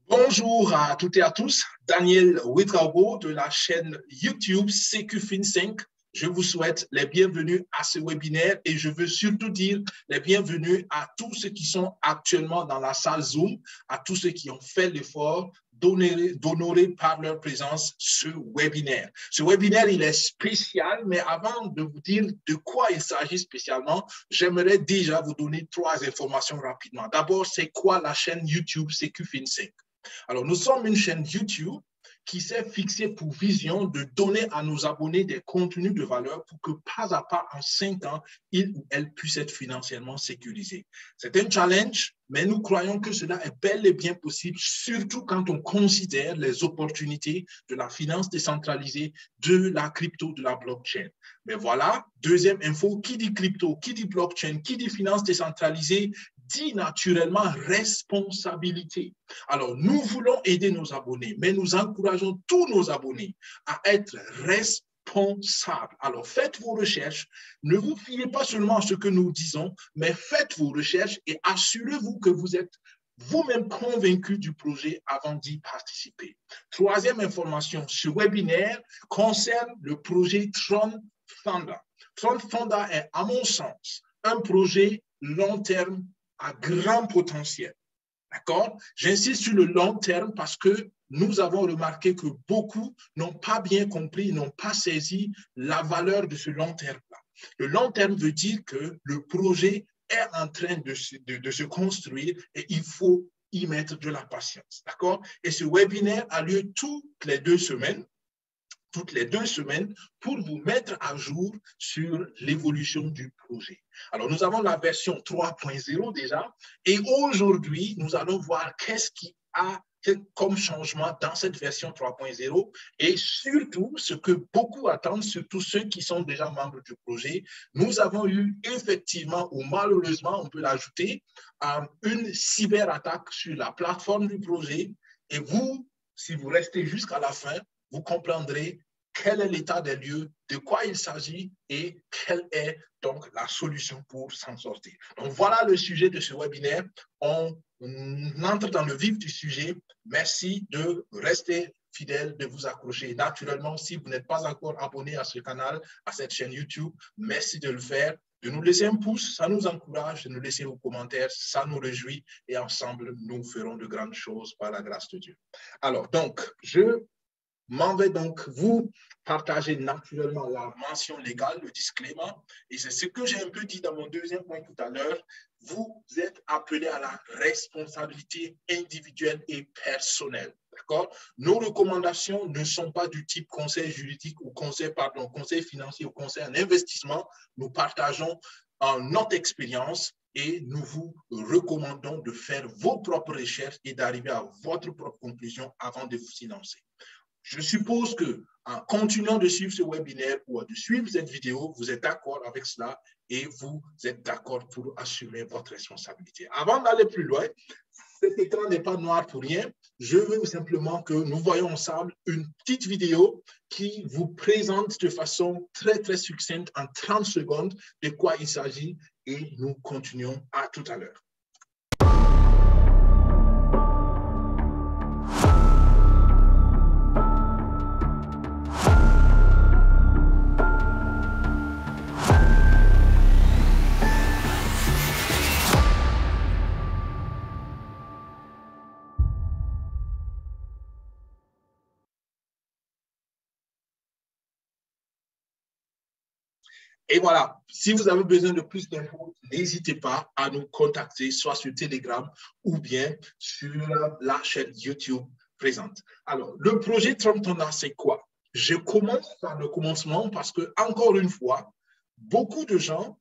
Bonjour à toutes et à tous, Daniel Ouedraogo de la chaîne YouTube CQFin5. Je vous souhaite les bienvenus à ce webinaire et je veux surtout dire les bienvenus à tous ceux qui sont actuellement dans la salle Zoom, à tous ceux qui ont fait l'effort d'honorer par leur présence ce webinaire. Ce webinaire, il est spécial, mais avant de vous dire de quoi il s'agit spécialement, j'aimerais déjà vous donner 3 informations rapidement. D'abord, c'est quoi la chaîne YouTube CQFin5? Alors, nous sommes une chaîne YouTube qui s'est fixée pour vision de donner à nos abonnés des contenus de valeur pour que pas à pas, en 5 ans, ils ou elles puissent être financièrement sécurisés. C'est un challenge, mais nous croyons que cela est bel et bien possible, surtout quand on considère les opportunités de la finance décentralisée, de la crypto, de la blockchain. Mais voilà, deuxième info, qui dit crypto, qui dit blockchain, qui dit finance décentralisée, dit naturellement responsabilité. Alors, nous voulons aider nos abonnés, mais nous encourageons tous nos abonnés à être responsables. Alors, faites vos recherches. Ne vous fiez pas seulement à ce que nous disons, mais faites vos recherches et assurez-vous que vous êtes vous-même convaincu du projet avant d'y participer. Troisième information, ce webinaire concerne le projet Tron Fonda. Tron Fonda est, à mon sens, un projet long terme à grand potentiel. D'accord? J'insiste sur le long terme parce que nous avons remarqué que beaucoup n'ont pas bien compris, n'ont pas saisi la valeur de ce long terme-là. Le long terme veut dire que le projet est en train de se construire et il faut y mettre de la patience. D'accord? Et ce webinaire a lieu toutes les 2 semaines pour vous mettre à jour sur l'évolution du projet. Alors, nous avons la version 3.0 déjà et aujourd'hui, nous allons voir qu'est-ce qui a comme changement dans cette version 3.0 et surtout ce que beaucoup attendent, surtout ceux qui sont déjà membres du projet. Nous avons eu effectivement, ou malheureusement, on peut l'ajouter, une cyberattaque sur la plateforme du projet et vous, si vous restez jusqu'à la fin, vous comprendrez quel est l'état des lieux, de quoi il s'agit et quelle est donc la solution pour s'en sortir. Donc voilà le sujet de ce webinaire. On entre dans le vif du sujet. Merci de rester fidèle, de vous accrocher. Naturellement, si vous n'êtes pas encore abonné à ce canal, à cette chaîne YouTube, merci de le faire. De nous laisser un pouce, ça nous encourage, de nous laisser vos commentaires, ça nous réjouit et ensemble, nous ferons de grandes choses par la grâce de Dieu. Alors, donc, je m'en vais donc vous partager naturellement la mention légale, le disclaimer, et c'est ce que j'ai un peu dit dans mon deuxième point tout à l'heure. Vous êtes appelés à la responsabilité individuelle et personnelle. D'accord? Nos recommandations ne sont pas du type conseil juridique ou conseil financier ou conseil en investissement. Nous partageons notre expérience et nous vous recommandons de faire vos propres recherches et d'arriver à votre propre conclusion avant de vous y lancer. Je suppose qu'en continuant de suivre ce webinaire ou de suivre cette vidéo, vous êtes d'accord avec cela et vous êtes d'accord pour assumer votre responsabilité. Avant d'aller plus loin, cet écran n'est pas noir pour rien. Je veux simplement que nous voyons ensemble une petite vidéo qui vous présente de façon très, très succincte en 30 secondes de quoi il s'agit et nous continuons à tout à l'heure. Et voilà, si vous avez besoin de plus d'infos, n'hésitez pas à nous contacter, soit sur Telegram ou bien sur la chaîne YouTube présente. Alors, le projet Tron Fonda, c'est quoi? Je commence par le commencement parce que, encore une fois, beaucoup de gens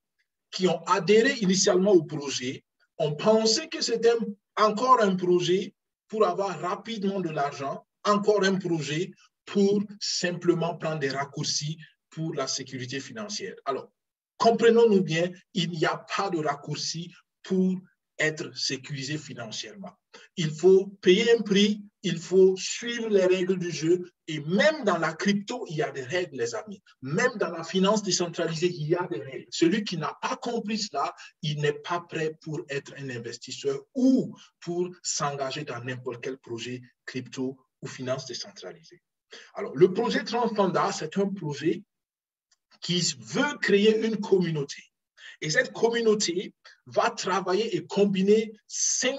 qui ont adhéré initialement au projet ont pensé que c'était encore un projet pour avoir rapidement de l'argent, encore un projet pour simplement prendre des raccourcis pour la sécurité financière. Alors, comprenons-nous bien, il n'y a pas de raccourci pour être sécurisé financièrement. il faut payer un prix, il faut suivre les règles du jeu. Et même dans la crypto, il y a des règles, les amis. Même dans la finance décentralisée, il y a des règles. Celui qui n'a pas compris cela, il n'est pas prêt pour être un investisseur ou pour s'engager dans n'importe quel projet crypto ou finance décentralisée. Alors, le projet Transfanda, c'est un projet qui veut créer une communauté. Et cette communauté va travailler et combiner 5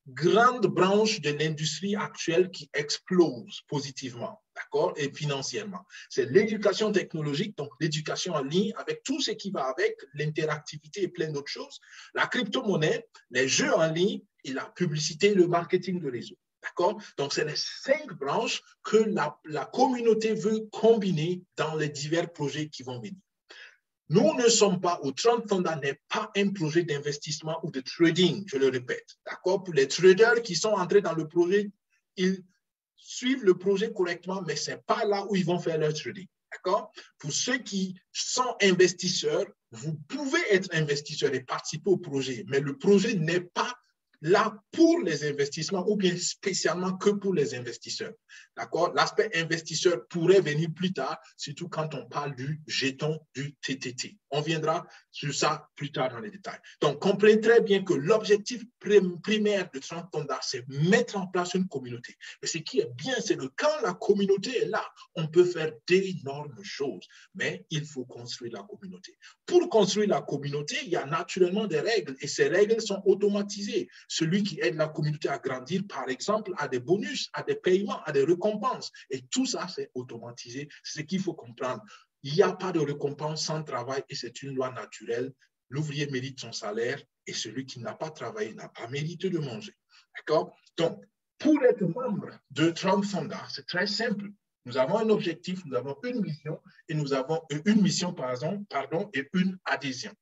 grandes branches de l'industrie actuelle qui explosent positivement, d'accord, et financièrement. C'est l'éducation technologique, donc l'éducation en ligne, avec tout ce qui va avec, l'interactivité et plein d'autres choses, la crypto-monnaie, les jeux en ligne et la publicité et le marketing de réseau. D'accord? Donc, c'est les 5 branches que la communauté veut combiner dans les divers projets qui vont venir. Nous ne sommes pas, au Transfanda n'est pas un projet d'investissement ou de trading, je le répète. D'accord? Pour les traders qui sont entrés dans le projet, ils suivent le projet correctement, mais ce n'est pas là où ils vont faire leur trading. D'accord? Pour ceux qui sont investisseurs, vous pouvez être investisseur et participer au projet, mais le projet n'est pas là pour les investissements ou bien spécialement que pour les investisseurs. D'accord? L'aspect investisseur pourrait venir plus tard, surtout quand on parle du jeton du TTT. On viendra sur ça plus tard dans les détails. Donc, comprenez très bien que l'objectif primaire de Transfanda, c'est mettre en place une communauté. Mais ce qui est bien, c'est que quand la communauté est là, on peut faire d'énormes choses, mais il faut construire la communauté. Pour construire la communauté, il y a naturellement des règles et ces règles sont automatisées. Celui qui aide la communauté à grandir, par exemple, a des bonus, a des paiements, a des récompenses. Et tout ça, c'est automatisé. C'est ce qu'il faut comprendre. Il n'y a pas de récompense sans travail et c'est une loi naturelle. L'ouvrier mérite son salaire et celui qui n'a pas travaillé n'a pas mérité de manger. D'accord? Donc, pour être membre de Transfanda, c'est très simple. Nous avons un objectif, nous avons une mission et nous avons une mission, pardon, et une adhésion.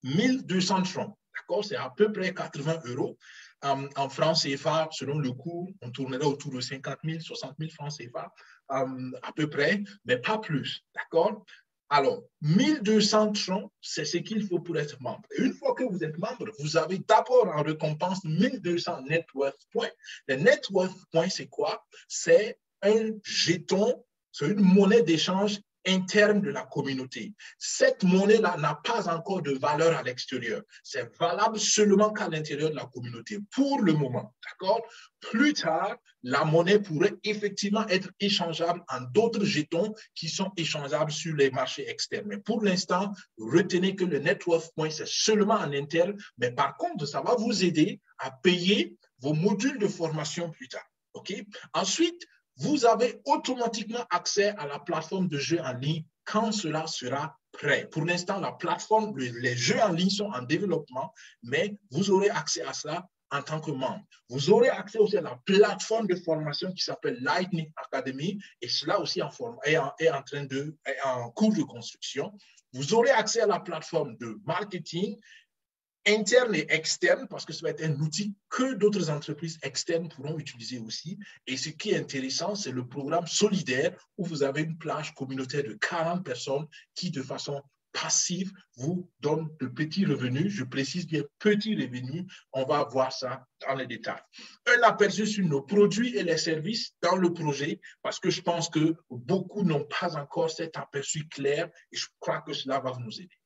1200 francs. D'accord? C'est à peu près 80 euros. En francs CFA, selon le cours, on tournerait autour de 50 000, 60 000 francs CFA, à peu près, mais pas plus. D'accord? Alors, 1200 francs, c'est ce qu'il faut pour être membre. Et une fois que vous êtes membre, vous avez d'abord en récompense 1200 net worth points. Les net worth points, c'est quoi? C'est un jeton, c'est une monnaie d'échange interne de la communauté. Cette monnaie-là n'a pas encore de valeur à l'extérieur. C'est valable seulement qu'à l'intérieur de la communauté, pour le moment. D'accord? Plus tard, la monnaie pourrait effectivement être échangeable en d'autres jetons qui sont échangeables sur les marchés externes. Mais pour l'instant, retenez que le net worth point, c'est seulement en interne. Mais par contre, ça va vous aider à payer vos modules de formation plus tard. OK? Ensuite, vous avez automatiquement accès à la plateforme de jeux en ligne quand cela sera prêt. Pour l'instant, la plateforme, les jeux en ligne sont en développement, mais vous aurez accès à cela en tant que membre. Vous aurez accès aussi à la plateforme de formation qui s'appelle Lightning Academy, et cela aussi est en cours de construction. Vous aurez accès à la plateforme de marketing interne et externe, parce que ça va être un outil que d'autres entreprises externes pourront utiliser aussi. Et ce qui est intéressant, c'est le programme solidaire où vous avez une plage communautaire de 40 personnes qui, de façon passive, vous donne de petits revenus. Je précise bien petits revenus. On va voir ça dans les détails. Un aperçu sur nos produits et les services dans le projet, parce que je pense que beaucoup n'ont pas encore cet aperçu clair et je crois que cela va nous aider.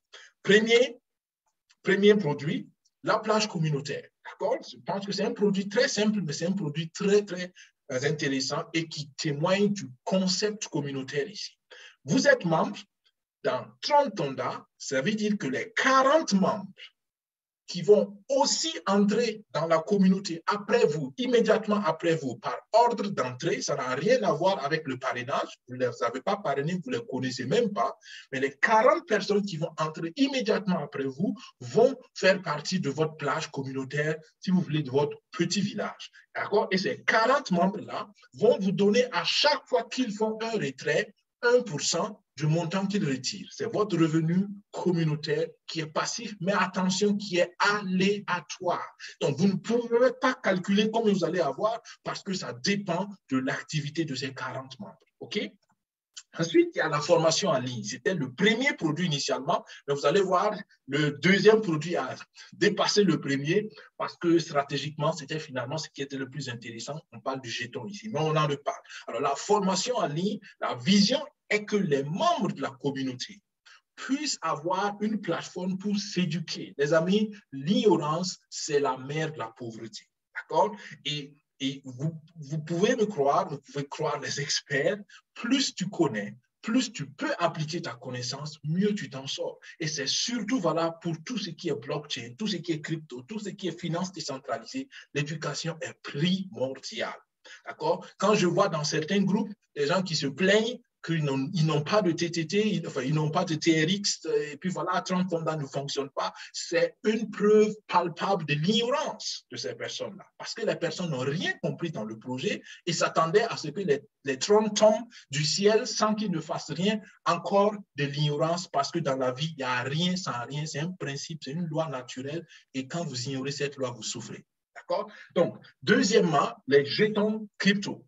Premier produit, la plage communautaire. D'accord? Je pense que c'est un produit très simple, mais c'est un produit très, très intéressant et qui témoigne du concept communautaire ici. Vous êtes membre dans Transfanda, ça veut dire que les 40 membres qui vont aussi entrer dans la communauté après vous, immédiatement après vous, par ordre d'entrée. Ça n'a rien à voir avec le parrainage. Vous ne les avez pas parrainés, vous ne les connaissez même pas. Mais les 40 personnes qui vont entrer immédiatement après vous vont faire partie de votre plage communautaire, si vous voulez, de votre petit village. D'accord? Et ces 40 membres-là vont vous donner à chaque fois qu'ils font un retrait, 1% du montant qu'ils retirent. C'est votre revenu communautaire qui est passif, mais attention, qui est aléatoire. Donc, vous ne pouvez pas calculer combien vous allez avoir parce que ça dépend de l'activité de ces 40 membres. OK? Ensuite, il y a la formation en ligne. C'était le premier produit initialement, mais vous allez voir, le deuxième produit a dépassé le premier parce que stratégiquement, c'était finalement ce qui était le plus intéressant. On parle du jeton ici, mais on en reparle. Alors, la formation en ligne, la vision est que les membres de la communauté puissent avoir une plateforme pour s'éduquer. Les amis, l'ignorance, c'est la mère de la pauvreté. D'accord? Et vous pouvez me croire, vous pouvez croire les experts, plus tu connais, plus tu peux appliquer ta connaissance, mieux tu t'en sors. Et c'est surtout valable pour tout ce qui est blockchain, tout ce qui est crypto, tout ce qui est finance décentralisée. L'éducation est primordiale. D'accord? Quand je vois dans certains groupes des gens qui se plaignent qu'ils n'ont pas de TTT, ils n'ont pas de TRX, et puis voilà, 30 fondats ne fonctionnent pas, c'est une preuve palpable de l'ignorance de ces personnes-là. Parce que les personnes n'ont rien compris dans le projet et s'attendaient à ce que les 30 tombent du ciel sans qu'ils ne fassent rien, encore de l'ignorance, parce que dans la vie, il n'y a rien sans rien, c'est un principe, c'est une loi naturelle, et quand vous ignorez cette loi, vous souffrez. D'accord? Donc, deuxièmement, les jetons crypto.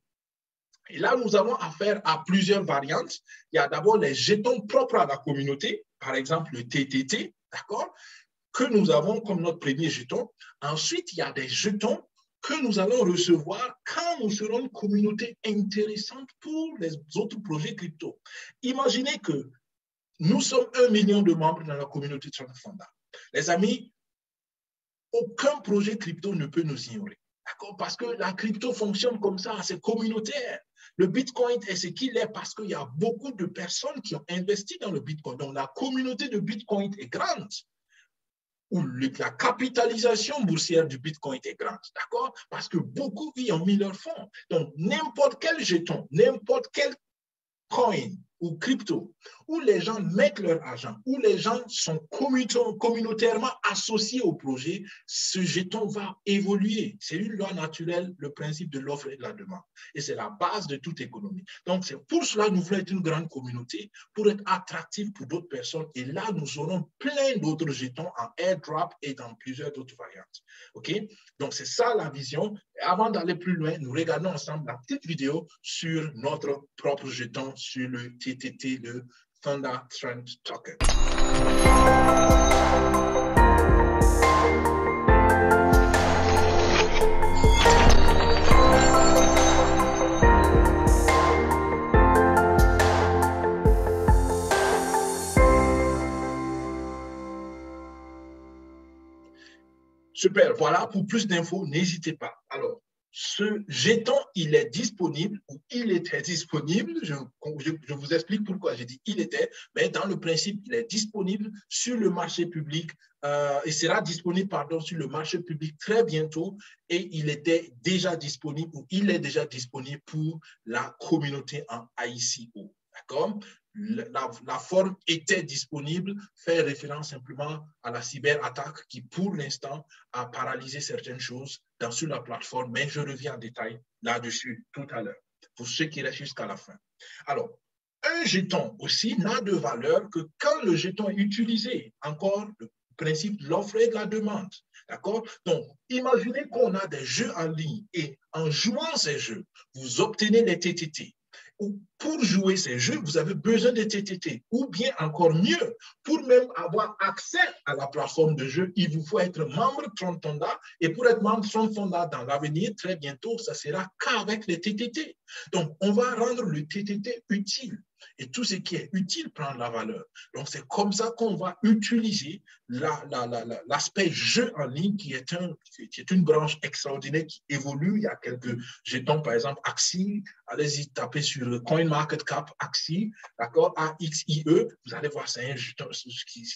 Et là, nous avons affaire à plusieurs variantes. Il y a d'abord les jetons propres à la communauté, par exemple le TTT, d'accord, que nous avons comme notre premier jeton. Ensuite, il y a des jetons que nous allons recevoir quand nous serons une communauté intéressante pour les autres projets crypto. Imaginez que nous sommes 1 million de membres dans la communauté Transfonda. Les amis, aucun projet crypto ne peut nous ignorer. Parce que la crypto fonctionne comme ça, c'est communautaire. Le Bitcoin est ce qu'il est parce qu'il y a beaucoup de personnes qui ont investi dans le Bitcoin. Donc, la communauté de Bitcoin est grande. Ou la capitalisation boursière du Bitcoin est grande, d'accord? Parce que beaucoup y ont mis leurs fonds. Donc, n'importe quel jeton, n'importe quel coin ou crypto, où les gens mettent leur argent, où les gens sont communautairement associés au projet, ce jeton va évoluer. C'est une loi naturelle, le principe de l'offre et de la demande. Et c'est la base de toute économie. Donc, c'est pour cela que nous voulons être une grande communauté, pour être attractifs pour d'autres personnes. Et là, nous aurons plein d'autres jetons en airdrop et dans plusieurs autres variantes. OK? Donc, c'est ça la vision. Et avant d'aller plus loin, nous regardons ensemble la petite vidéo sur notre propre jeton, sur le TTT, le Thunder Trend Token. Super, voilà, pour plus d'infos, n'hésitez pas. Alors, ce jeton, il est disponible, ou il était disponible, je vous explique pourquoi j'ai dit il était, mais dans le principe, il est disponible sur le marché public, il sera disponible, pardon, sur le marché public très bientôt, et il était déjà disponible, ou il est déjà disponible pour la communauté en ICO, d'accord? La forme était disponible, fait référence simplement à la cyberattaque qui, pour l'instant, a paralysé certaines choses sur la plateforme, mais je reviens en détail là-dessus tout à l'heure, pour ceux qui restent jusqu'à la fin. Alors, un jeton aussi n'a de valeur que quand le jeton est utilisé. Encore le principe de l'offre et de la demande. D'accord? Donc, imaginez qu'on a des jeux en ligne et en jouant ces jeux, vous obtenez les TTT. Pour jouer ces jeux, vous avez besoin de TTT. Ou bien encore mieux, pour même avoir accès à la plateforme de jeu, il vous faut être membre Transfonda. Et pour être membre Transfonda dans l'avenir, très bientôt, ça sera qu'avec les TTT. Donc, on va rendre le TTT utile. Et tout ce qui est utile prend de la valeur. Donc, c'est comme ça qu'on va utiliser l'aspect jeu en ligne qui est une branche extraordinaire qui évolue. Il y a quelques jetons, par exemple, Axie. Allez-y, tapez sur CoinMarketCap Axie, d'accord, AXIE. Vous allez voir, c'est un jeton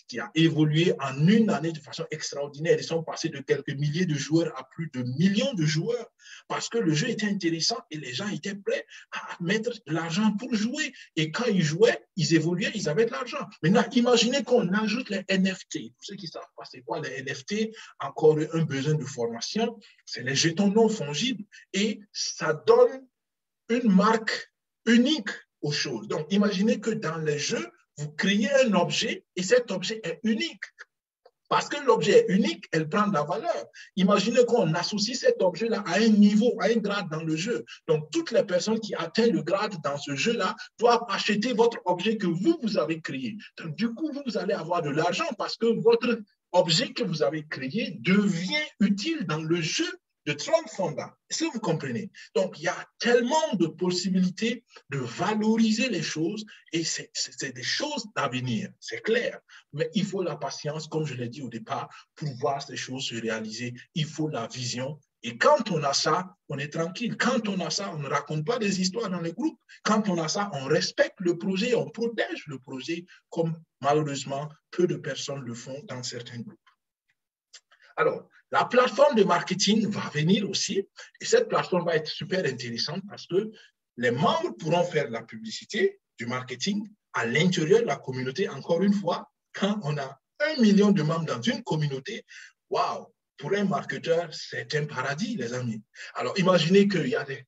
qui a évolué en une année de façon extraordinaire. Ils sont passés de quelques milliers de joueurs à plus de millions de joueurs parce que le jeu était intéressant et les gens étaient prêts à mettre de l'argent pour jouer. Et quand ils jouaient, ils évoluaient, ils avaient de l'argent. Maintenant, imaginez qu'on ajoute les NFT. Pour ceux qui ne savent pas c'est quoi les NFT, encore un besoin de formation, c'est les jetons non fongibles et ça donne une marque unique aux choses. Donc, imaginez que dans les jeux, vous créez un objet et cet objet est unique. Parce que l'objet est unique, elle prend de la valeur. Imaginez qu'on associe cet objet-là à un niveau, à un grade dans le jeu. Donc, toutes les personnes qui atteignent le grade dans ce jeu-là doivent acheter votre objet que vous avez créé. Donc, du coup, vous allez avoir de l'argent parce que votre objet que vous avez créé devient utile dans le jeu de Tron Fonda. Est-ce que vous comprenez? Donc, il y a tellement de possibilités de valoriser les choses et c'est des choses d'avenir, c'est clair. Mais il faut la patience, comme je l'ai dit au départ, pour voir ces choses se réaliser. Il faut la vision. Et quand on a ça, on est tranquille. Quand on a ça, on ne raconte pas des histoires dans les groupes. Quand on a ça, on respecte le projet, on protège le projet, comme malheureusement peu de personnes le font dans certains groupes. Alors, la plateforme de marketing va venir aussi, et cette plateforme va être super intéressante parce que les membres pourront faire de la publicité, du marketing à l'intérieur de la communauté. Encore une fois, quand on a 1 million de membres dans une communauté, waouh! Pour un marketeur, c'est un paradis, les amis. Alors, imaginez qu'il y a des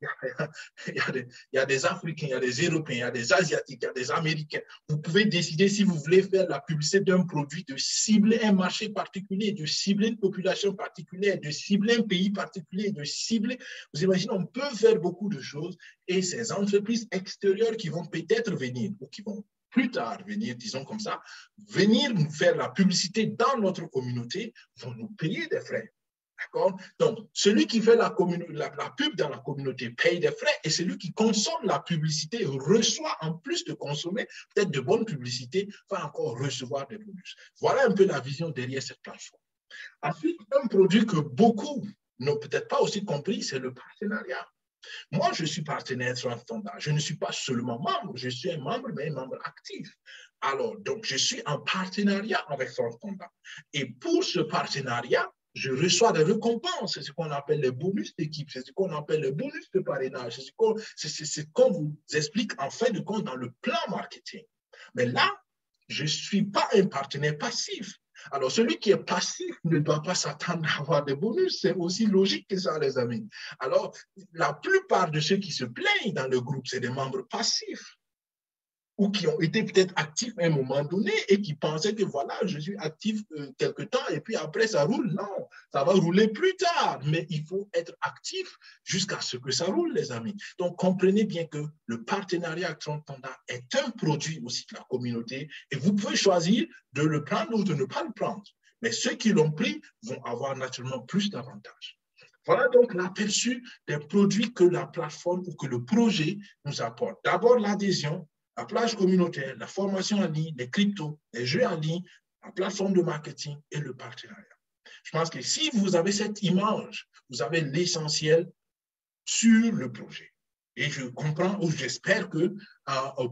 Africains, il y a des Européens, il y a des Asiatiques, il y a des Américains. Vous pouvez décider, si vous voulez faire la publicité d'un produit, de cibler un marché particulier, de cibler une population particulière, de cibler un pays particulier, de cibler... Vous imaginez, on peut faire beaucoup de choses et ces entreprises extérieures qui vont peut-être venir ou qui vont plus tard venir, disons comme ça, venir nous faire la publicité dans notre communauté, vont nous payer des frais. D'accord? Donc, celui qui fait la pub dans la communauté paye des frais et celui qui consomme la publicité reçoit, en plus de consommer peut-être de bonnes publicités, va encore recevoir des bonus. Voilà un peu la vision derrière cette plateforme. Ensuite, un produit que beaucoup n'ont peut-être pas aussi compris, c'est le partenariat. Moi, je suis partenaire Tron Fonda. Je ne suis pas seulement membre, je suis un membre, mais un membre actif. Alors, donc, je suis en partenariat avec Tron Fonda. Et pour ce partenariat, je reçois des récompenses. C'est ce qu'on appelle les bonus d'équipe, c'est ce qu'on appelle les bonus de parrainage. C'est ce qu'on vous explique en fin de compte dans le plan marketing. Mais là, je ne suis pas un partenaire passif. Alors, celui qui est passif ne doit pas s'attendre à avoir des bonus. C'est aussi logique que ça, les amis. Alors, la plupart de ceux qui se plaignent dans le groupe, c'est des membres passifs ou qui ont été peut-être actifs à un moment donné et qui pensaient que voilà, je suis actif quelque temps et puis après ça roule. Non, ça va rouler plus tard, mais il faut être actif jusqu'à ce que ça roule, les amis. Donc, comprenez bien que le partenariat avec Tron Fonda est un produit aussi de la communauté et vous pouvez choisir de le prendre ou de ne pas le prendre. Mais ceux qui l'ont pris vont avoir naturellement plus d'avantages. Voilà donc l'aperçu des produits que la plateforme ou que le projet nous apporte. D'abord, l'adhésion, la plage communautaire, la formation en ligne, les cryptos, les jeux en ligne, la plateforme de marketing et le partenariat. Je pense que si vous avez cette image, vous avez l'essentiel sur le projet. Et je comprends, ou j'espère que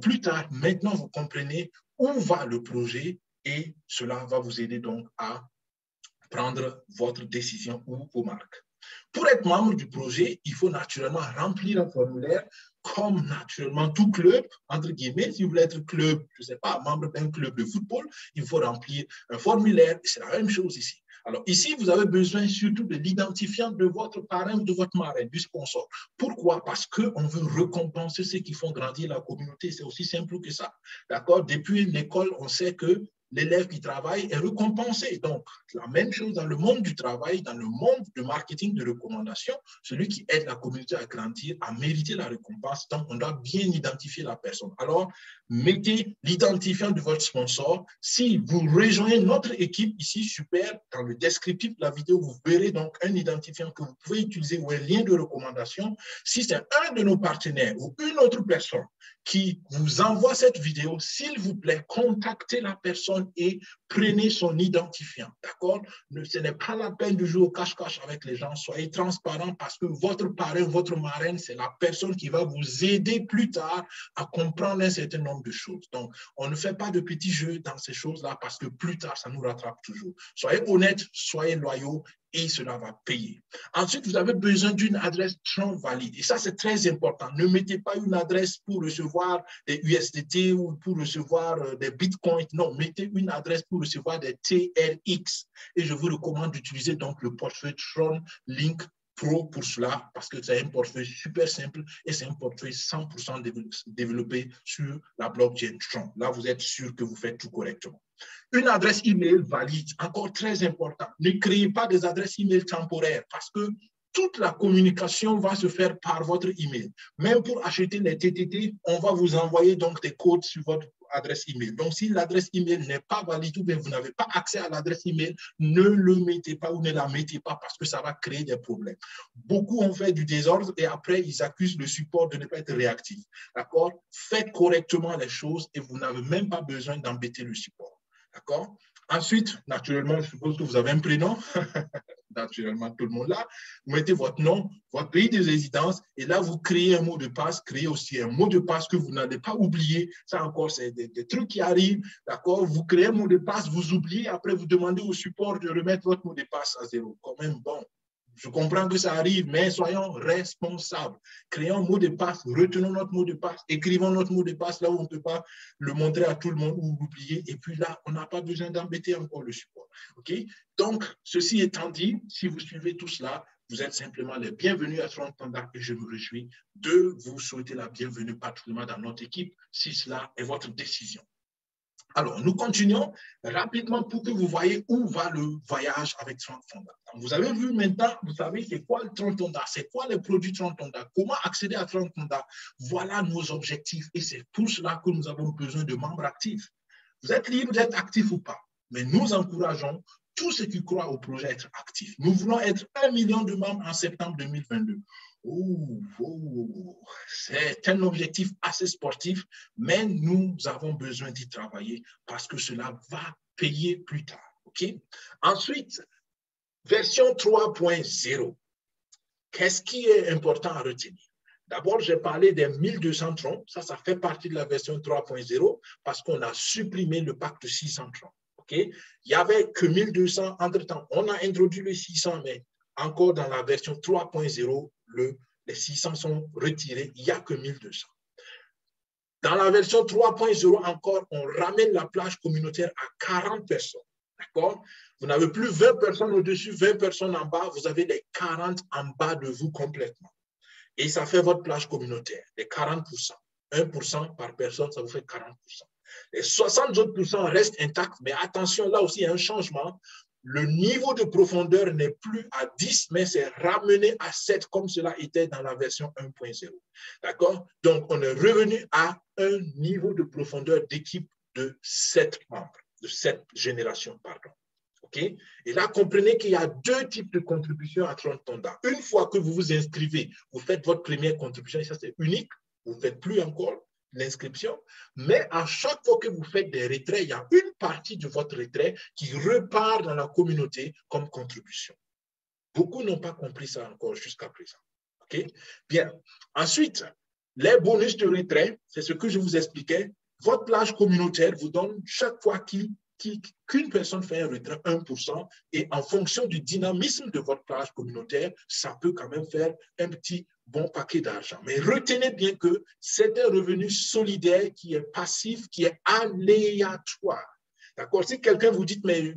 plus tard, maintenant, vous comprenez où va le projet et cela va vous aider donc à prendre votre décision ou vos marques. Pour être membre du projet, il faut naturellement remplir un formulaire comme naturellement tout club, entre guillemets. Si vous voulez être club, je ne sais pas, membre d'un club de football, il faut remplir un formulaire. C'est la même chose ici. Alors ici, vous avez besoin surtout de l'identifiant de votre parrain ou de votre marraine, du sponsor. Pourquoi? Parce qu'on veut récompenser ceux qui font grandir la communauté. C'est aussi simple que ça. D'accord? Depuis l'école, on sait que l'élève qui travaille est récompensé. Donc, la même chose dans le monde du travail, dans le monde du marketing de recommandation, celui qui aide la communauté à grandir, à mériter la récompense. Donc, on doit bien identifier la personne. Alors, mettez l'identifiant de votre sponsor. Si vous rejoignez notre équipe ici, super, dans le descriptif de la vidéo, vous verrez donc un identifiant que vous pouvez utiliser ou un lien de recommandation. Si c'est un de nos partenaires ou une autre personne qui vous envoie cette vidéo, s'il vous plaît, contactez la personne et prenez son identifiant, d'accord? Ce n'est pas la peine de jouer au cache-cache avec les gens. Soyez transparent parce que votre parrain, votre marraine, c'est la personne qui va vous aider plus tard à comprendre un certain nombre de choses. Donc, on ne fait pas de petits jeux dans ces choses-là parce que plus tard, ça nous rattrape toujours. Soyez honnêtes, soyez loyaux et cela va payer. Ensuite, vous avez besoin d'une adresse Tron valide. Et ça, c'est très important. Ne mettez pas une adresse pour recevoir des USDT ou pour recevoir des bitcoins. Non, mettez une adresse pour recevoir des TRX. Et je vous recommande d'utiliser donc le portefeuille Tron Link Pro pour cela parce que c'est un portefeuille super simple et c'est un portefeuille 100% développé sur la blockchain Tron. Là, vous êtes sûr que vous faites tout correctement. Une adresse email valide, encore très important. Ne créez pas des adresses email temporaires parce que toute la communication va se faire par votre email. Même pour acheter les TTT, on va vous envoyer donc des codes sur votre adresse email. Donc, si l'adresse email n'est pas valide ou bien vous n'avez pas accès à l'adresse email, ne le mettez pas ou ne la mettez pas parce que ça va créer des problèmes. Beaucoup ont fait du désordre et après, ils accusent le support de ne pas être réactif. D'accord? Faites correctement les choses et vous n'avez même pas besoin d'embêter le support. D'accord? Ensuite, naturellement, je suppose que vous avez un prénom. Naturellement, tout le monde là. Vous mettez votre nom, votre pays de résidence, et là, vous créez un mot de passe, créez aussi un mot de passe que vous n'allez pas oublier. Ça encore, c'est des trucs qui arrivent, d'accord? Vous créez un mot de passe, vous oubliez, après, vous demandez au support de remettre votre mot de passe à zéro. Quand même, bon. Je comprends que ça arrive, mais soyons responsables. Créons un mot de passe, retenons notre mot de passe, écrivons notre mot de passe là où on ne peut pas le montrer à tout le monde ou l'oublier. Et puis là, on n'a pas besoin d'embêter encore le support. OK? Donc, ceci étant dit, si vous suivez tout cela, vous êtes simplement les bienvenus à Tron Panda et je me réjouis de vous souhaiter la bienvenue particulièrement dans notre équipe si cela est votre décision. Alors, nous continuons rapidement pour que vous voyez où va le voyage avec Tron Panda. Vous avez vu maintenant, vous savez c'est quoi le Tron Panda, c'est quoi les produits Tron Panda, comment accéder à Tron Panda. Voilà nos objectifs et c'est pour cela que nous avons besoin de membres actifs. Vous êtes libre d'être actif ou pas, mais nous encourageons tous ceux qui croient au projet à être actifs. Nous voulons être 1 million de membres en septembre 2022. C'est un objectif assez sportif, mais nous avons besoin d'y travailler parce que cela va payer plus tard. Okay? Ensuite, version 3.0. Qu'est-ce qui est important à retenir? D'abord, j'ai parlé des 1200 troncs. Ça fait partie de la version 3.0 parce qu'on a supprimé le pack de 600 troncs. Okay? Il n'y avait que 1200 entre-temps. On a introduit les 600, mais encore dans la version 3.0, les 600 sont retirés. Il n'y a que 1200. Dans la version 3.0 encore, on ramène la plage communautaire à 40 personnes. D'accord? Vous n'avez plus 20 personnes au-dessus, 20 personnes en bas. Vous avez les 40 en bas de vous complètement. Et ça fait votre plage communautaire, les 40%. 1% par personne, ça vous fait 40%. Les 60 autres pourcents restent intacts, mais attention, là aussi, il y a un changement. Le niveau de profondeur n'est plus à 10, mais c'est ramené à 7, comme cela était dans la version 1.0. D'accord? Donc, on est revenu à un niveau de profondeur d'équipe de 7 membres, de 7 générations, pardon. Okay? Et là, comprenez qu'il y a deux types de contributions à Tron Panda. Une fois que vous vous inscrivez, vous faites votre première contribution, et ça c'est unique, vous ne faites plus encore l'inscription, mais à chaque fois que vous faites des retraits, il y a une partie de votre retrait qui repart dans la communauté comme contribution. Beaucoup n'ont pas compris ça encore jusqu'à présent. Okay? Bien. Ensuite, les bonus de retrait, c'est ce que je vous expliquais. Votre plage communautaire vous donne chaque fois qu'une personne fait un retrait 1%, et en fonction du dynamisme de votre plage communautaire, ça peut quand même faire un petit bon paquet d'argent. Mais retenez bien que c'est un revenu solidaire qui est passif, qui est aléatoire. D'accord? Si quelqu'un vous dit, mais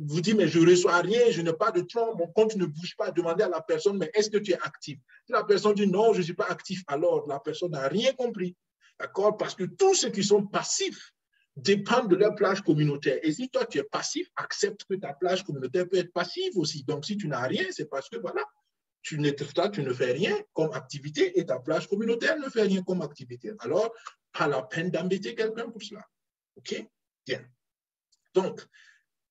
je ne reçois rien, je n'ai pas de tronc, mon compte ne bouge pas, demandez à la personne, mais est-ce que tu es actif? Si la personne dit non, je ne suis pas actif, alors la personne n'a rien compris. D'accord? Parce que tous ceux qui sont passifs dépendent de leur plage communautaire. Et si toi, tu es passif, accepte que ta plage communautaire peut être passive aussi. Donc, si tu n'as rien, c'est parce que, voilà, tu ne fais rien comme activité et ta plage communautaire ne fait rien comme activité. Alors, pas la peine d'embêter quelqu'un pour cela. OK? Bien. Donc,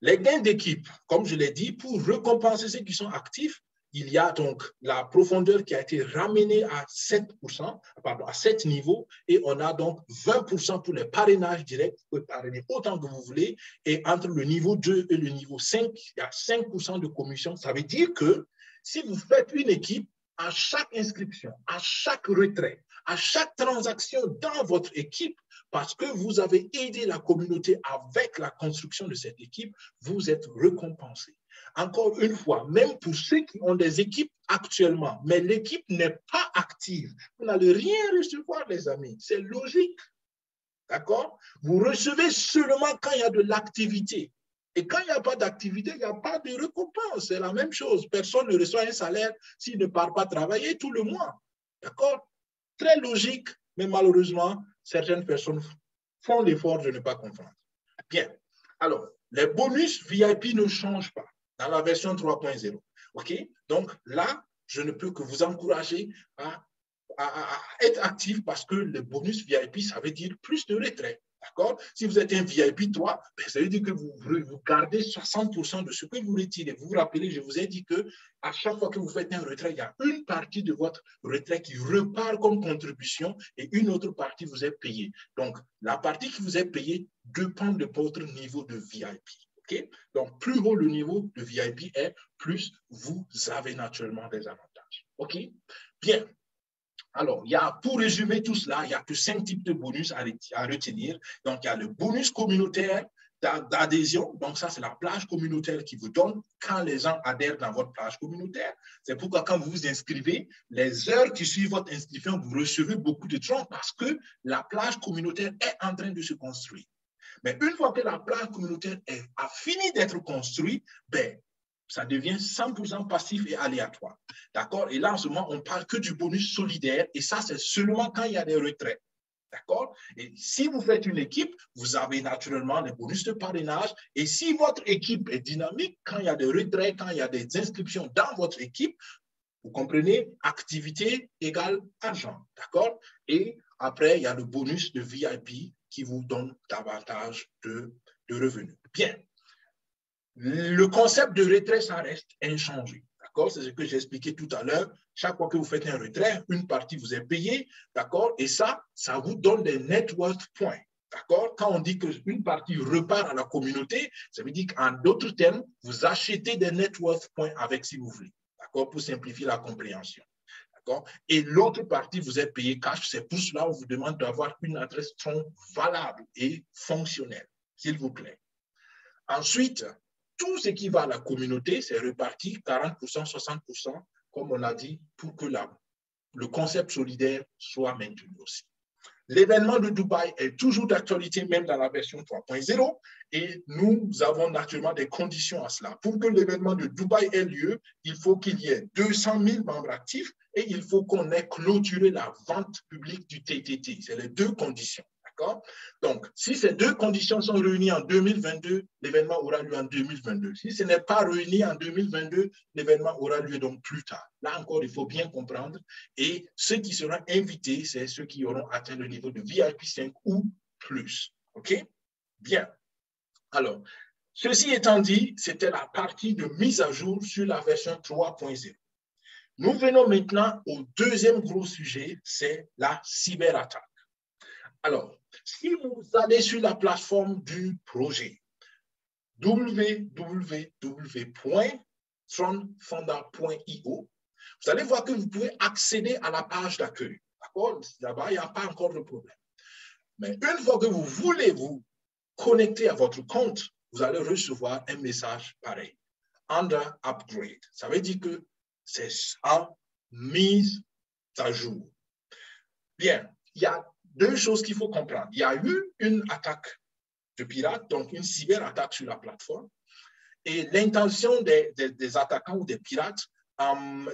les gains d'équipe, comme je l'ai dit, pour récompenser ceux qui sont actifs, il y a donc la profondeur qui a été ramenée à 7%, pardon, à 7 niveaux, et on a donc 20% pour les parrainages directs. Vous pouvez parrainer autant que vous voulez, et entre le niveau 2 et le niveau 5, il y a 5% de commission. Ça veut dire que si vous faites une équipe, à chaque inscription, à chaque retrait, à chaque transaction dans votre équipe, parce que vous avez aidé la communauté avec la construction de cette équipe, vous êtes récompensé. Encore une fois, même pour ceux qui ont des équipes actuellement, mais l'équipe n'est pas active, vous n'allez rien recevoir, les amis. C'est logique. D'accord? Vous recevez seulement quand il y a de l'activité. Et quand il n'y a pas d'activité, il n'y a pas de récompense. C'est la même chose. Personne ne reçoit un salaire s'il ne part pas travailler tout le mois. D'accord? Très logique, mais malheureusement, certaines personnes font l'effort de ne pas comprendre. Bien. Alors, les bonus VIP ne changent pas dans la version 3.0. OK? Donc là, je ne peux que vous encourager à être actif parce que le bonus VIP, ça veut dire plus de retrait. D'accord? Si vous êtes un VIP 3, ben, ça veut dire que vous gardez 60% de ce que vous retirez. Vous vous rappelez, je vous ai dit qu'à chaque fois que vous faites un retrait, il y a une partie de votre retrait qui repart comme contribution et une autre partie vous est payée. Donc, la partie qui vous est payée dépend de votre niveau de VIP. Okay? Donc, plus haut le niveau de VIP est, plus vous avez naturellement des avantages. OK? Bien. Alors, pour résumer tout cela, il n'y a que 5 types de bonus à retenir. Donc, il y a le bonus communautaire d'adhésion. Donc, ça, c'est la plage communautaire qui vous donne quand les gens adhèrent dans votre plage communautaire. C'est pourquoi quand vous vous inscrivez, les heures qui suivent votre inscription, vous recevez beaucoup de troncs parce que la plage communautaire est en train de se construire. Mais une fois que la plage communautaire a fini d'être construite, ben, ça devient 100% passif et aléatoire. D'accord? Et là, en ce moment, on ne parle que du bonus solidaire et ça, c'est seulement quand il y a des retraits. D'accord? Et si vous faites une équipe, vous avez naturellement les bonus de parrainage. Et si votre équipe est dynamique, quand il y a des retraits, quand il y a des inscriptions dans votre équipe, vous comprenez, activité égale argent. D'accord? Et après, il y a le bonus de VIP qui vous donne davantage de revenus. Bien. Le concept de retrait, ça reste inchangé. D'accord? C'est ce que j'ai expliqué tout à l'heure. Chaque fois que vous faites un retrait, une partie vous est payée. D'accord? Et ça vous donne des net worth points. D'accord? Quand on dit qu'une partie repart à la communauté, ça veut dire qu'en d'autres termes, vous achetez des net worth points avec si vous voulez. D'accord? Pour simplifier la compréhension. D'accord? Et l'autre partie vous est payée cash. C'est pour cela qu'on vous demande d'avoir une adresse Tron valable et fonctionnelle, s'il vous plaît. Ensuite, tout ce qui va à la communauté, c'est reparti 40%, 60%, comme on a dit, pour que le concept solidaire soit maintenu aussi. L'événement de Dubaï est toujours d'actualité, même dans la version 3.0, et nous avons naturellement des conditions à cela. Pour que l'événement de Dubaï ait lieu, il faut qu'il y ait 200 000 membres actifs et il faut qu'on ait clôturé la vente publique du TTT. C'est les deux conditions. Donc, si ces deux conditions sont réunies en 2022, l'événement aura lieu en 2022. Si ce n'est pas réuni en 2022, l'événement aura lieu donc plus tard. Là encore, il faut bien comprendre. Et ceux qui seront invités, c'est ceux qui auront atteint le niveau de VIP 5 ou plus. OK? Bien. Alors, ceci étant dit, c'était la partie de mise à jour sur la version 3.0. Nous venons maintenant au deuxième gros sujet, c'est la cyberattaque. Alors, si vous allez sur la plateforme du projet, www.tronfonda.io, vous allez voir que vous pouvez accéder à la page d'accueil. D'accord? Là-bas, il n'y a pas encore de problème. Mais une fois que vous voulez vous connecter à votre compte, vous allez recevoir un message pareil. Under upgrade. Ça veut dire que c'est en mise à jour. Bien, il y a deux choses qu'il faut comprendre. Il y a eu une attaque de pirates, donc une cyberattaque sur la plateforme. Et l'intention des attaquants ou des pirates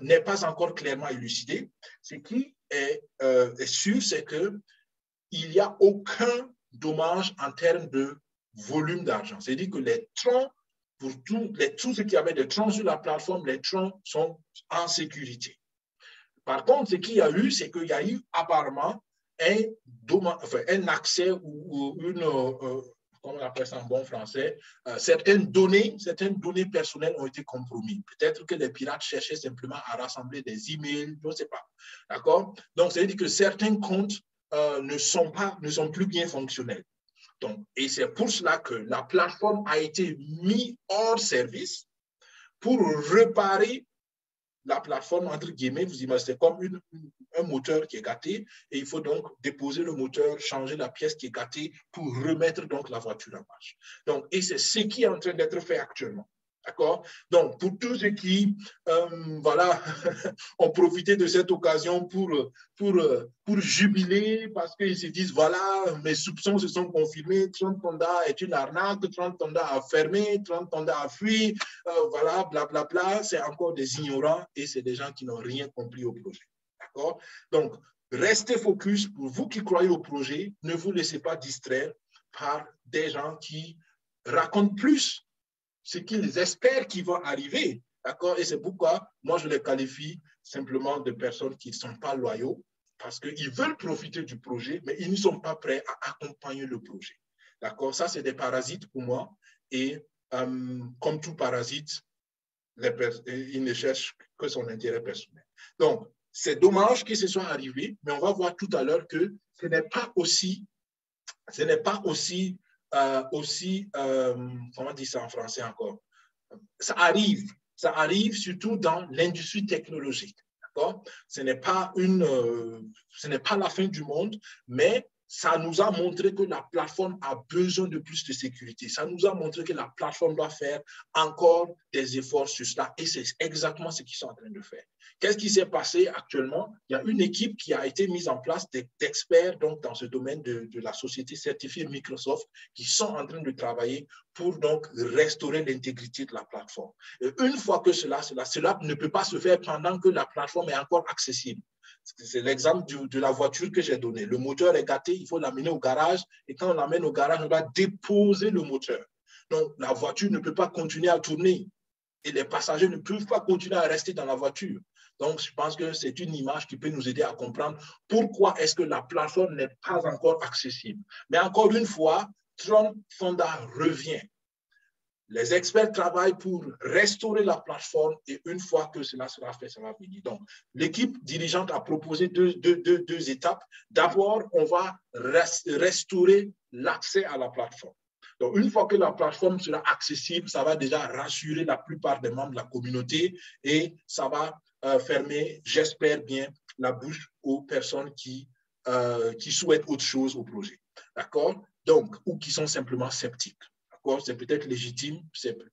n'est pas encore clairement élucidée. Ce qui est sûr, c'est qu'il n'y a aucun dommage en termes de volume d'argent. C'est-à-dire que les troncs, pour tout ce qui avait des troncs sur la plateforme, les troncs sont en sécurité. Par contre, ce qu'il y a eu, c'est qu'il y a eu apparemment un accès ou une, comment on appelle ça en bon français, certaines données personnelles ont été compromises. Peut-être que les pirates cherchaient simplement à rassembler des emails, je ne sais pas. D'accord? Donc, ça veut dire que certains comptes ne sont plus bien fonctionnels. Donc, et c'est pour cela que la plateforme a été mise hors service pour réparer la plateforme, entre guillemets, vous imaginez, c'est comme un moteur qui est gâté et il faut donc déposer le moteur, changer la pièce qui est gâtée pour remettre donc la voiture en marche. Donc, et c'est ce qui est en train d'être fait actuellement. D'accord? Donc, pour tous ceux qui voilà, ont profité de cette occasion pour jubiler parce qu'ils se disent, voilà, mes soupçons se sont confirmés, 30 Tonda est une arnaque, 30 Tonda a fermé, 30 Tonda a fui, voilà, blablabla, bla, bla, c'est encore des ignorants et c'est des gens qui n'ont rien compris au projet. D'accord? Donc, restez focus. Pour vous qui croyez au projet, ne vous laissez pas distraire par des gens qui racontent plus ce qu'ils espèrent qui va arriver. D'accord? Et c'est pourquoi moi, je les qualifie simplement de personnes qui ne sont pas loyaux parce qu'ils veulent profiter du projet, mais ils ne sont pas prêts à accompagner le projet. D'accord? Ça, c'est des parasites pour moi. Et comme tout parasite, il ne cherche que son intérêt personnel. Donc, c'est dommage que ce soit arrivé, mais on va voir tout à l'heure que ce n'est pas aussi, comment dire ça en français encore? Ça arrive surtout dans l'industrie technologique. Ce n'est pas la fin du monde, mais ça nous a montré que la plateforme a besoin de plus de sécurité. Ça nous a montré que la plateforme doit faire encore des efforts sur cela. Et c'est exactement ce qu'ils sont en train de faire. Qu'est-ce qui s'est passé actuellement? Il y a une équipe qui a été mise en place d'experts donc, dans ce domaine de la société certifiée Microsoft qui sont en train de travailler pour donc restaurer l'intégrité de la plateforme. Et une fois que cela ne peut pas se faire pendant que la plateforme est encore accessible. C'est l'exemple de la voiture que j'ai donné. Le moteur est gâté, il faut l'amener au garage. Et quand on l'amène au garage, on doit déposer le moteur. Donc, la voiture ne peut pas continuer à tourner. Et les passagers ne peuvent pas continuer à rester dans la voiture. Donc, je pense que c'est une image qui peut nous aider à comprendre pourquoi est-ce que la plateforme n'est pas encore accessible. Mais encore une fois, Trump Fonda revient. Les experts travaillent pour restaurer la plateforme et une fois que cela sera fait, ça va venir. Donc, l'équipe dirigeante a proposé deux étapes. D'abord, on va restaurer l'accès à la plateforme. Donc, une fois que la plateforme sera accessible, ça va déjà rassurer la plupart des membres de la communauté et ça va fermer, j'espère bien, la bouche aux personnes qui souhaitent autre chose au projet. D'accord? Donc, ou qui sont simplement sceptiques. C'est peut-être légitime,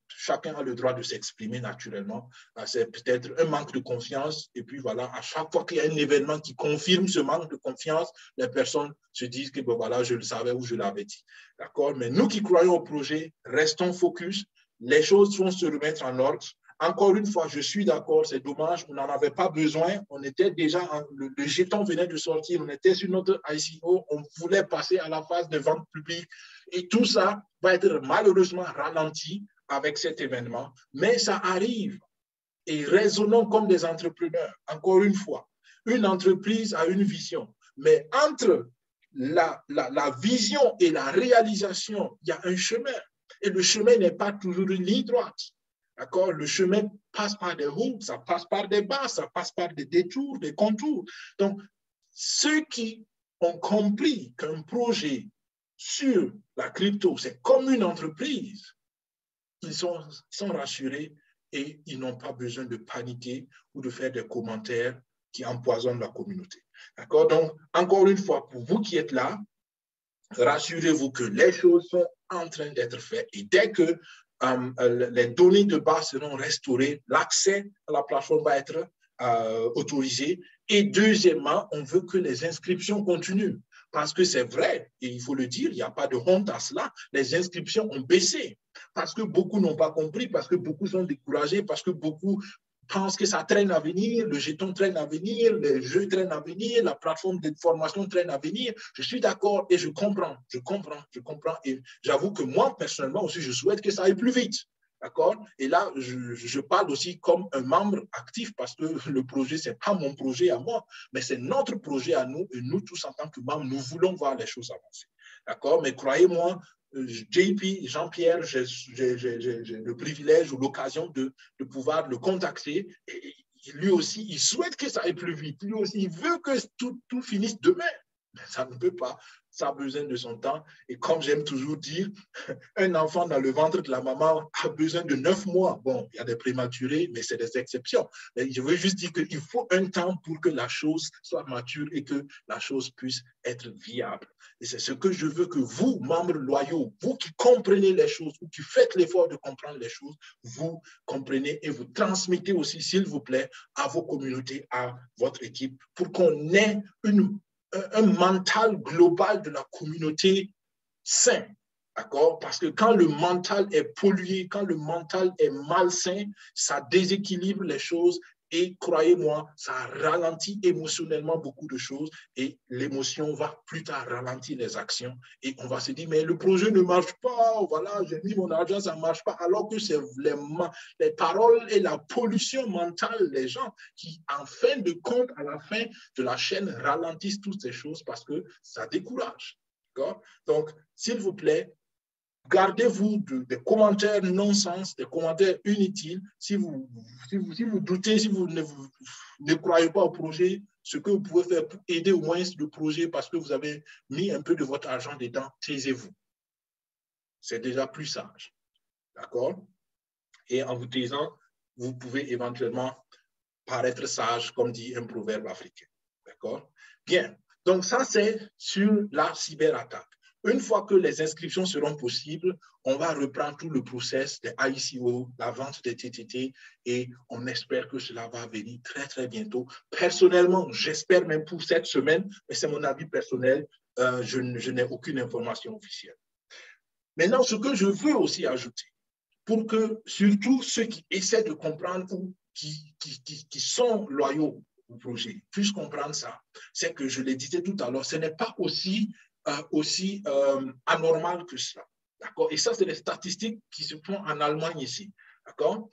chacun a le droit de s'exprimer naturellement, c'est peut-être un manque de confiance, et puis voilà, à chaque fois qu'il y a un événement qui confirme ce manque de confiance, les personnes se disent que bon, voilà, je le savais ou je l'avais dit. D'accord? Mais nous qui croyons au projet, restons focus, les choses vont se remettre en ordre. Encore une fois, je suis d'accord, c'est dommage, on n'en avait pas besoin, on était déjà, le jeton venait de sortir, on était sur notre ICO, on voulait passer à la phase de vente publique et tout ça va être malheureusement ralenti avec cet événement, mais ça arrive et raisonnons comme des entrepreneurs. Encore une fois, une entreprise a une vision, mais entre la vision et la réalisation, il y a un chemin et le chemin n'est pas toujours une ligne droite. D'accord? Le chemin passe par des hauts, ça passe par des bas, ça passe par des détours, des contours. Donc, ceux qui ont compris qu'un projet sur la crypto, c'est comme une entreprise, ils sont rassurés et ils n'ont pas besoin de paniquer ou de faire des commentaires qui empoisonnent la communauté. D'accord? Donc, encore une fois, pour vous qui êtes là, rassurez-vous que les choses sont en train d'être faites et dès que les données de base seront restaurées, l'accès à la plateforme va être autorisé. Et deuxièmement, on veut que les inscriptions continuent. Parce que c'est vrai, et il faut le dire, il n'y a pas de honte à cela, les inscriptions ont baissé. Parce que beaucoup n'ont pas compris, parce que beaucoup sont découragés, parce que beaucoup pensent que ça traîne à venir, le jeton traîne à venir, les jeux traînent à venir, la plateforme de formation traîne à venir. Je suis d'accord et je comprends. Et j'avoue que moi, personnellement aussi, je souhaite que ça aille plus vite. D'accord? Et là, je parle aussi comme un membre actif parce que le projet, ce n'est pas mon projet à moi, mais c'est notre projet à nous et nous tous en tant que membres, nous voulons voir les choses avancer. D'accord? Mais croyez-moi, JP, Jean-Pierre, j'ai le privilège ou l'occasion de pouvoir le contacter. Et lui aussi, il souhaite que ça aille plus vite. Lui aussi, il veut que tout finisse demain. Mais ça ne peut pas. Ça a besoin de son temps. Et comme j'aime toujours dire, un enfant dans le ventre de la maman a besoin de 9 mois. Bon, il y a des prématurés, mais c'est des exceptions. Mais je veux juste dire qu'il faut un temps pour que la chose soit mature et que la chose puisse être viable. Et c'est ce que je veux que vous, membres loyaux, vous qui comprenez les choses, ou qui faites l'effort de comprendre les choses, vous comprenez et vous transmettez aussi, s'il vous plaît, à vos communautés, à votre équipe, pour qu'on ait un mental global de la communauté sain. D'accord? Parce que quand le mental est pollué, quand le mental est malsain, ça déséquilibre les choses et croyez-moi, ça ralentit émotionnellement beaucoup de choses et l'émotion va plus tard ralentir les actions et on va se dire, mais le projet ne marche pas, voilà, j'ai mis mon argent, ça ne marche pas, alors que c'est les paroles et la pollution mentale des gens qui, en fin de compte, à la fin de la chaîne, ralentissent toutes ces choses parce que ça décourage. D'accord? Donc, s'il vous plaît, gardez-vous des commentaires non-sens, des commentaires inutiles. Si vous doutez, si vous ne croyez pas au projet, ce que vous pouvez faire pour aider au moins le projet parce que vous avez mis un peu de votre argent dedans, taisez-vous. C'est déjà plus sage. D'accord? Et en vous taisant, vous pouvez éventuellement paraître sage, comme dit un proverbe africain. D'accord? Bien. Donc, ça, c'est sur la cyberattaque. Une fois que les inscriptions seront possibles, on va reprendre tout le process des ICO, la vente des TTT, et on espère que cela va venir très, très bientôt. Personnellement, j'espère même pour cette semaine, mais c'est mon avis personnel, je n'ai aucune information officielle. Maintenant, ce que je veux aussi ajouter, pour que surtout ceux qui essaient de comprendre ou qui sont loyaux au projet puissent comprendre ça, c'est que je le disais tout à l'heure, ce n'est pas aussi anormal que cela. D'accord? Et ça, c'est les statistiques qui se font en Allemagne ici, d'accord?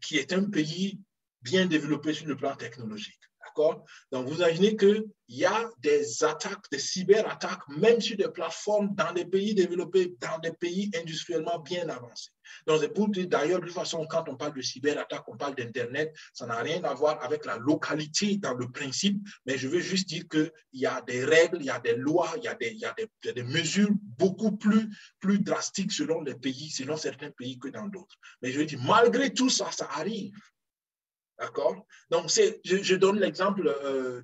Qui est un pays bien développé sur le plan technologique. D'accord? Donc, vous imaginez qu'il y a des attaques, des cyberattaques, même sur des plateformes dans des pays développés, dans des pays industriellement bien avancés. Donc, c'est pour dire, d'ailleurs, de toute façon, quand on parle de cyberattaque, on parle d'Internet, ça n'a rien à voir avec la localité dans le principe, mais je veux juste dire qu'il y a des règles, il y a des lois, il y a des mesures beaucoup plus drastiques selon les pays, selon certains pays que dans d'autres. Mais je veux dire, malgré tout ça, ça arrive. D'accord? Donc, je donne l'exemple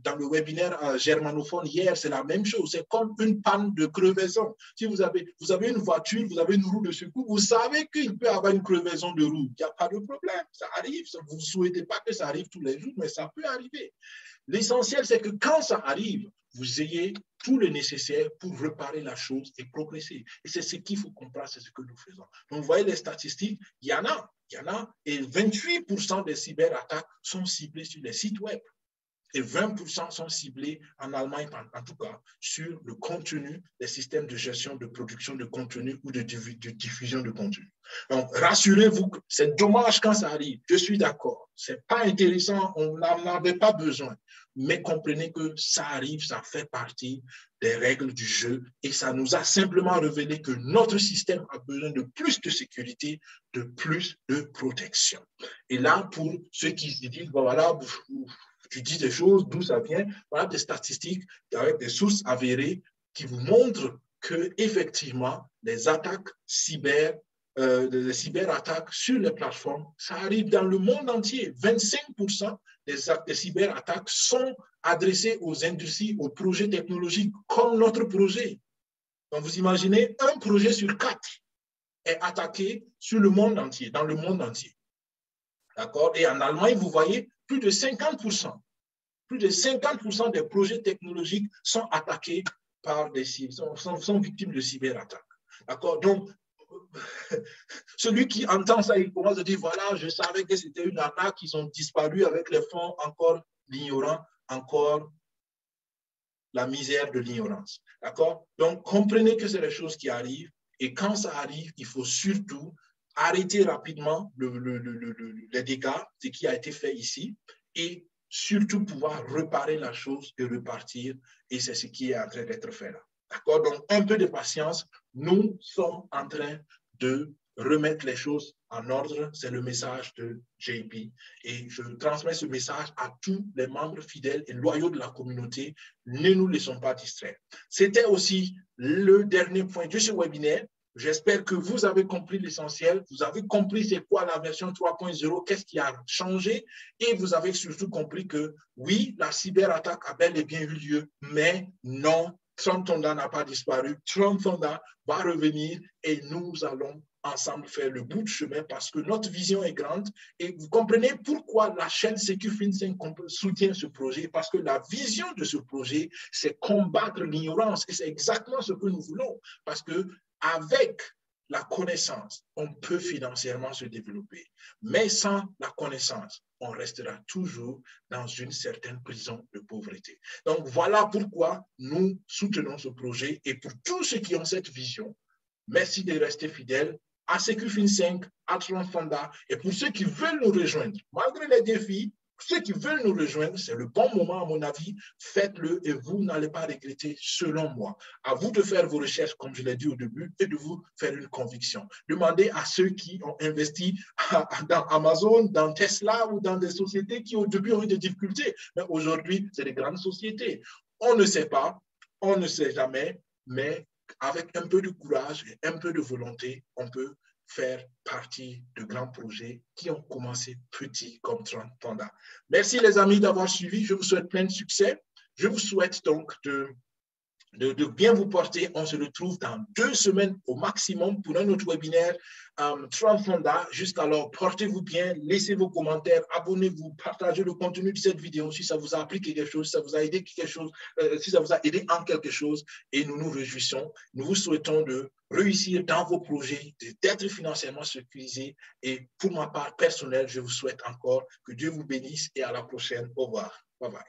dans le webinaire germanophone hier, c'est la même chose. C'est comme une panne de crevaison. Si vous avez une voiture, vous avez une roue de secours, vous savez qu'il peut y avoir une crevaison de roue. Il n'y a pas de problème. Ça arrive. Vous ne souhaitez pas que ça arrive tous les jours, mais ça peut arriver. L'essentiel, c'est que quand ça arrive, vous ayez tout le nécessaire pour réparer la chose et progresser. Et c'est ce qu'il faut comprendre, c'est ce que nous faisons. Donc, vous voyez les statistiques, il y en a, et 28% des cyberattaques sont ciblées sur les sites web. Et 20% sont ciblés en Allemagne, en tout cas, sur le contenu des systèmes de gestion de production de contenu ou de diffusion de contenu. Donc, rassurez-vous, c'est dommage quand ça arrive. Je suis d'accord. Ce n'est pas intéressant, on n'en avait pas besoin. Mais comprenez que ça arrive, ça fait partie des règles du jeu et ça nous a simplement révélé que notre système a besoin de plus de sécurité, de plus de protection. Et là, pour ceux qui se disent, bon, voilà, tu dis des choses, d'où ça vient, voilà des statistiques avec des sources avérées qui vous montrent que effectivement les attaques les cyberattaques sur les plateformes, ça arrive dans le monde entier. 25% des cyberattaques sont adressées aux industries, aux projets technologiques comme notre projet. Donc vous imaginez, un projet sur 4 est attaqué sur le monde entier, dans le monde entier. D'accord? Et en Allemagne, vous voyez, plus de 50% des projets technologiques sont attaqués par des cibles, sont victimes de cyberattaques. D'accord? Donc, celui qui entend ça, il commence à dire, voilà, je savais que c'était une arnaque, ils ont disparu avec les fonds, encore l'ignorant, encore la misère de l'ignorance. D'accord? Donc, comprenez que c'est les choses qui arrivent et quand ça arrive, il faut surtout arrêter rapidement les dégâts, ce qui a été fait ici et surtout pouvoir réparer la chose et repartir et c'est ce qui est en train d'être fait là. D'accord? Donc, un peu de patience. Nous sommes en train de remettre les choses en ordre. C'est le message de JP. Et je transmets ce message à tous les membres fidèles et loyaux de la communauté. Ne nous laissons pas distraire. C'était aussi le dernier point de ce webinaire. J'espère que vous avez compris l'essentiel. Vous avez compris c'est quoi la version 3.0, qu'est-ce qui a changé. Et vous avez surtout compris que oui, la cyberattaque a bel et bien eu lieu, mais non, Trump Tonda n'a pas disparu. Trump Tonda va revenir et nous allons ensemble faire le bout de chemin parce que notre vision est grande et vous comprenez pourquoi la chaîne SecuFin5 soutient ce projet, parce que la vision de ce projet, c'est combattre l'ignorance et c'est exactement ce que nous voulons parce que avec la connaissance, on peut financièrement se développer, mais sans la connaissance, on restera toujours dans une certaine prison de pauvreté. Donc, voilà pourquoi nous soutenons ce projet et pour tous ceux qui ont cette vision, merci de rester fidèles à SecuFin5, à Transfonda et pour ceux qui veulent nous rejoindre, malgré les défis, ceux qui veulent nous rejoindre, c'est le bon moment à mon avis, faites-le et vous n'allez pas regretter selon moi. À vous de faire vos recherches, comme je l'ai dit au début, et de vous faire une conviction. Demandez à ceux qui ont investi dans Amazon, dans Tesla ou dans des sociétés qui au début ont eu des difficultés. Mais aujourd'hui, c'est des grandes sociétés. On ne sait pas, on ne sait jamais, mais avec un peu de courage et un peu de volonté, on peut faire partie de grands projets qui ont commencé petits comme Panda. Merci les amis d'avoir suivi. Je vous souhaite plein de succès. Je vous souhaite donc de bien vous porter. On se retrouve dans 2 semaines au maximum pour un autre webinaire Transfonda. Jusqu'alors, portez-vous bien, laissez vos commentaires, abonnez-vous, partagez le contenu de cette vidéo si ça vous a appris quelque chose, si ça vous a aidé quelque chose, si ça vous a aidé en quelque chose. Et nous nous réjouissons. Nous vous souhaitons de réussir dans vos projets, d'être financièrement sécurisés. Et pour ma part personnelle, je vous souhaite encore que Dieu vous bénisse et à la prochaine. Au revoir. Bye bye.